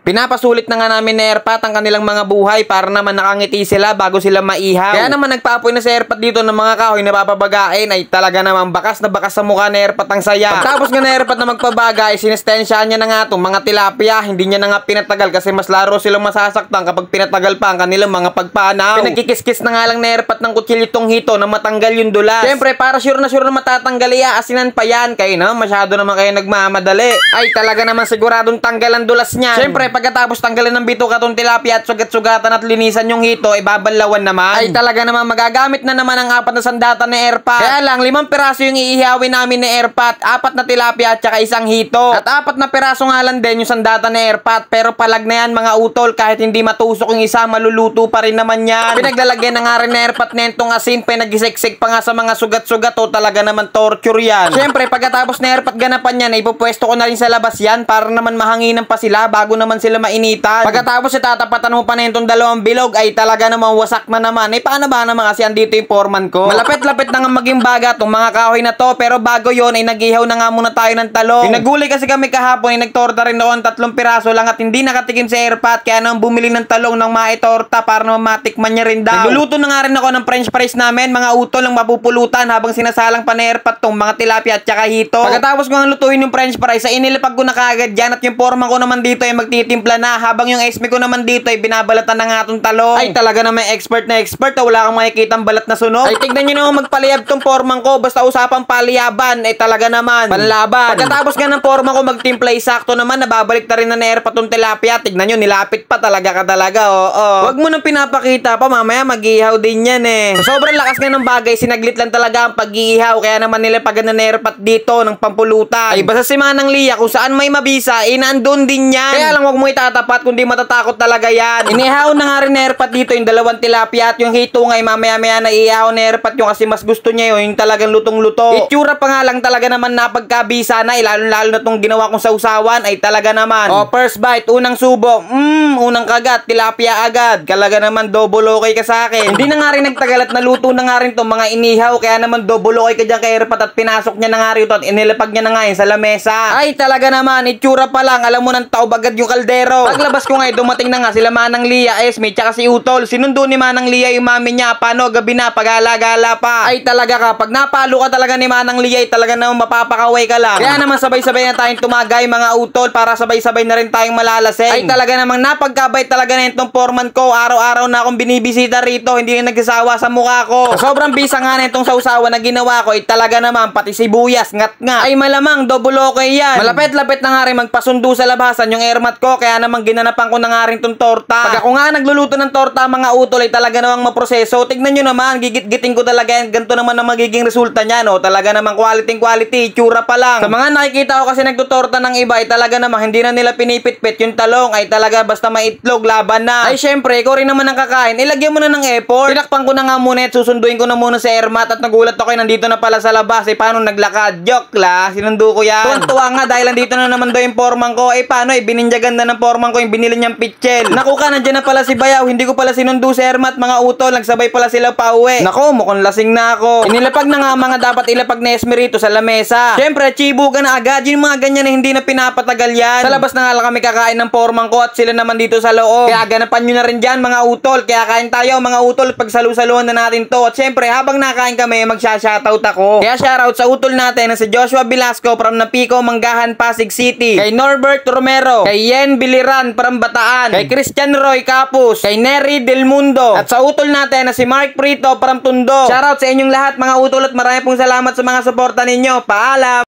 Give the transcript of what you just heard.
Pinapasulit na nga namin na airpat ang kanilang mga buhay para naman nakangiti sila bago sila maihaw. Kaya naman nagpaapoy na si airpat dito ng mga kahoy na papabagain ay talaga naman bakas na bakas sa mukha na airpat ang saya. Pagtapos nga na airpat na magpabagay, sinestensyahan niya na nga itong mga tilapia. Hindi niya na nga pinatagal kasi mas laro silang masasaktan kapag pinatagal pa ang kanilang mga pagpanaw. Pinagkikis-kis na nga lang na airpat ng kutsilyo itong hito na matanggal yung dulas. Siyempre para sure na matatanggal, asinan pa yan. Kayo na, masyado naman kayo nagmamadali. Ay talaga naman siguradong tanggal ang dulas niyan. Siyempre pagkatapos tanggalin ng bituka tong tilapia at sugat-sugatan at linisan yung hito, ay babalawan naman. Ay talaga naman magagamit na naman ang 4 na sandata ni airpat. Kaya lang 5 piraso yung iihawin namin ni airpat, 4 na tilapia at saka 1 hito. At 4 na piraso nga lang din yung sandata ni airpat, pero palag na yan mga utol, kahit hindi matusok yung isa, maluluto pa rin naman yan. Pinaglalagyan na nga rin ni airpat nentong asin, pinagisiksik pa nga sa mga sugat-sugat, o talaga naman torture yan. Siyempre pagkatapos ni airpat ganapan yan, ay ipupwesto ko na rin sa labas yan para naman mahanginan pa sila bago naman sila mainitan. Pagkatapos itatapatan mo pa na itong 2 bilog, ay talaga namang wasak na naman. Ay paano ba naman kasi andito yung foreman ko? Malapit-lapit na nga maging baga itong mga kahoy na to, pero bago yon ay nag-ihaw na nga muna tayo ng talong. Pinagulay kasi kami kahapon, ay nagtorta rin noon 3 piraso lang at hindi nakatikim si airpat, kaya naman bumili ng talong ng maitorta para naman matikman niya rin daw. Nagluluto na nga rin ako ng french fries namin, mga utol ng mapupulutan habang sinasalang pa ni airpat tong mga tilapia at saka hito. Pagkatapos ko nga lutuin yung french fries, ay inilipag ko na kagad dyan, at yung foreman ko naman dito ay magtitimpla na, habang yung SB ko naman dito ay binabalatan na nga itong talong. Ay talaga na may expert na expert, wala kang makikitang balat na sunog. Ay tignan nyo naman magpaliyab tong foreman ko, basta usapang paliyaban, ay talaga naman panlaban. Pagkatapos nga ng foreman ko magtimpla, sakto naman nababalik na rin na airpat tong tilapia. Tignan nyo, nilapit pa talaga ka talaga, oo. Wag mo nang pinapakita pa, mamaya mag-ihaw din yan eh. So, sobrang lakas nga ng bagay, sinaglit lang talaga ang pag-iihaw, kaya naman nilapagan na airpat dito ng pampulutan. Ay basta si Manang Lia, kung saan may mabisa, nandun din yan. Kaya lang wag mo itatapat, kundi matatakot talaga yan. Inihaw na nga rin na airpat dito yung 2 tilapia at yung hito nga, mamaya-maya na iihaw na airpat yung kasi mas gusto niya yung talagang lutong-luto. Itsura pa nga lang talaga naman napagkabisa na, lalo-lalo na tong ginawa kong sausawan, ay talaga naman. First bite, unang subo, unang kagat, tilapia agad. Talaga naman double okay ka sa akin. Hindi na nga rin nagtagal at naluto na nga rin tong mga inihaw, kaya naman double okay ka dyan kay airpat at pinasok niya na nga rin ito at inilapag niya na nga yun sa lamesa. Ay talaga naman, itsura pa lang, alam mo nang taob agad yung kaldero. Paglabas ko nga, dumating na nga sila Manang Lia, Esme, tsaka si Utol. Sinundo ni Manang Lia yung mami niya, paano gabi na, pag-gala-gala pa. Ay talaga ka, pag napalo ka talaga ni Manang Lia, ay talaga naman mapapakaway ka lang. Kaya naman sabay-sabay na tayong tumagay mga utol para sabay-sabay na rin tayong malalasing. Ay talaga namang napagkabay talaga na itong foreman ko. Araw-araw na akong binibisita rito, hindi na nagsasawa sa mukha ko. Sa sobrang bisa nga na itong sausawa na ginawa ko, ay talaga naman pati sibuyas, ngat nga. Ay malamang double okay yan. Malapit-lapit na nga rin magpasundo sa labasan yung airmat ko, kaya naman ginanapan ko na nga rin itong torta. Pag ako nga nagluluto ng torta mga utol, ay talaga namang maproseso. Tignan nyo naman, gigit-giting ko talaga yan. Ganito naman ang magiging resulta niya, no? Talaga namang quality, tsura pa lang. Sa mga nakikita ko kasi nagtutorta ng iba, ay talaga namang hindi na nila pinipitpit yung talong, ay talaga basta maitlog, laban na. Ay syempre, ikaw rin naman ang kakain, ilagyan mo na ng effort. Tinakpan ko na nga muna at susunduin ko na muna sa airmat, at nagulat ako nandito na pala sa labas. Eh paano naglakad? Joke la, sinundo ko yan. Tuwan-tuwa nga dahil nandito na naman daw yung foreman ko. Eh paano bininjagan na ng foreman ko yung binili niyang pitchel. Naku ka, nandiyan na pala si Bayaw, hindi ko pala sinundo sa airmat mga utol, nagsabay pala sila pauwi. Nako, mukhang lasing na ako. Inilapag na nga mga dapat ilapag na esmerito sa lamesa. Syempre, chibuga na agad. Yung mga ganyan na hindi na pinapatagal yan. Sa labas na nga lang kami kakain ng foreman ko at sila naman dito sa loob. Kaya ganapan nyo na rin dyan mga utol. Kaya kain tayo mga utol, pagsalu-saluhan na natin to. At syempre, habang nakain kami, magsha-shoutout ako. Kaya shoutout sa utol natin na si Joshua Velasco from Napico, Manggahan, Pasig City. Kay Norbert Romero. Kay Yen Biliran from Bataan. Kay Christian Roy Capus. Kay Nery Del Mundo. At sa utol natin na si Mark Prito from Tondo. Shoutout sa inyong lahat mga utol at marami pong salamat sa mga suporta ninyo. Paalam!